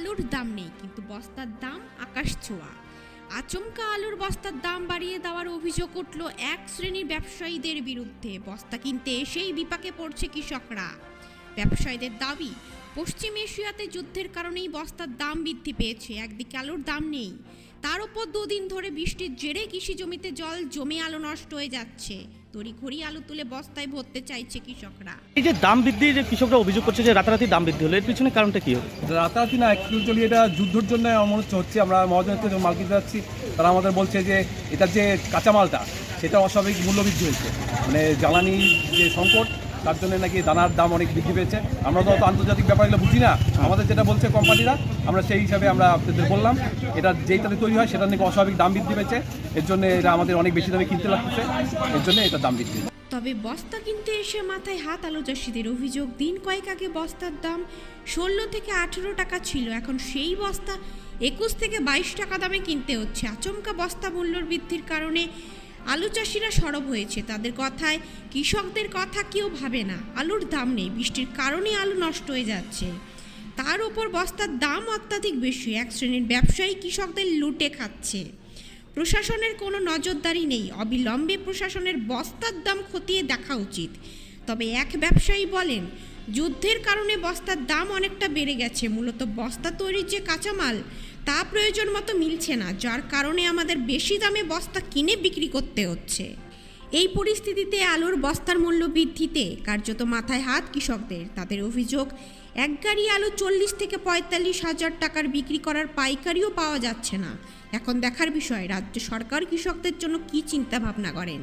আলুর দাম নেই, কিন্তু বস্তার দাম আকাশ ছোঁয়া। আচমকা আলুর বস্তার দাম বাড়িয়ে দেওয়ার অভিযোগ উঠল এক শ্রেণীর ব্যবসায়ীদের বিরুদ্ধে। বস্তা কিনতে এসেই বিপাকে পড়ছে কৃষকরা। ব্যবসায়ীদের দাবি, পশ্চিম এশিয়াতে যুদ্ধের কারণেই বস্তার দাম বৃদ্ধি পেয়েছে। একদিকে আলুর দাম নেই, তার উপর দুদিন ধরে বৃষ্টির জেরে কৃষি জমিতে জল জমে আলু নষ্ট হয়ে যাচ্ছে। তড়িঘড়ি আলু তুলে বস্তায় ভরতে চাইছে কৃষকরা। এই যে দাম বৃদ্ধি, যে কৃষকরা অভিযোগ করছে যে রাতারাতি দাম বৃদ্ধি হলো, এর পিছনে কারণটা কি হবে? রাতারাতি না, অ্যাকচুয়ালি এটা যুদ্ধের জন্য আমার হচ্ছে। আমরা মহাজনের থেকে মাল কিনতে যাচ্ছি, তারা আমাদের বলছে যে এটার যে কাঁচামালটা সেটা অস্বাভাবিক মূল্য বৃদ্ধি হয়েছে। মানে জ্বালানি যে সংকট, তার জন্য নাকি দানার দাম অনেক বৃদ্ধি পেয়েছে। আমরা তো অত আন্তর্জাতিক ব্যাপারগুলো বুঝি না, আমাদের যেটা বলছে কোম্পানিরা, আমরা সেই হিসাবে আমরা আপনাদের বললাম এটা যেই তাতে তৈরি হয় সেটা নাকি অস্বাভাবিক দাম বৃদ্ধি পেয়েছে। এর জন্য এটা আমাদের অনেক বেশি দামে কিনতে লাগছে, এর জন্য এটা দাম বৃদ্ধি। তবে বস্তা কিনতে এসে মাথায় হাত আলু চাষিদের। অভিযোগ, দিন কয়েক আগে বস্তার দাম 16 থেকে 18 টাকা ছিল, এখন সেই বস্তা 21 থেকে 22 টাকা দামে কিনতে হচ্ছে। আচমকা বস্তা মূল্য বৃদ্ধির কারণে আলু চাষিরা সরব হয়েছে। তাদের কথায়, কৃষকদের কথা কেউ ভাবে না। আলুর দাম নেই, বৃষ্টির কারণে আলু নষ্ট হয়ে যাচ্ছে, তার উপর বস্তার দাম অত্যাধিক বেশি। এক শ্রেণীর ব্যবসায়ী কৃষকদের লুটে খাচ্ছে। প্রশাসনের কোনো নজরদারি নেই। অবিলম্বে প্রশাসনের বস্তার দাম খতিয়ে দেখা উচিত। তবে এক ব্যবসায়ী বলেন, যুদ্ধের কারণে বস্তার দাম অনেকটা বেড়ে গেছে। মূলত বস্তা তৈরির যে কাঁচামাল তা প্রয়োজন মতো মিলছে না, যার কারণে আমাদের বেশি দামে বস্তা কিনে বিক্রি করতে হচ্ছে। এই পরিস্থিতিতে আলুর বস্তার মূল্য বৃদ্ধিতে কার্যত মাথায় হাত কৃষকদের। তাদের অভিযোগ, এক গাড়ি আলু 40 থেকে 45 হাজার টাকার বিক্রি করার পাইকারিও পাওয়া যাচ্ছে না। এখন দেখার বিষয়, রাজ্য সরকার কৃষকদের জন্য কী চিন্তা ভাবনা করেন।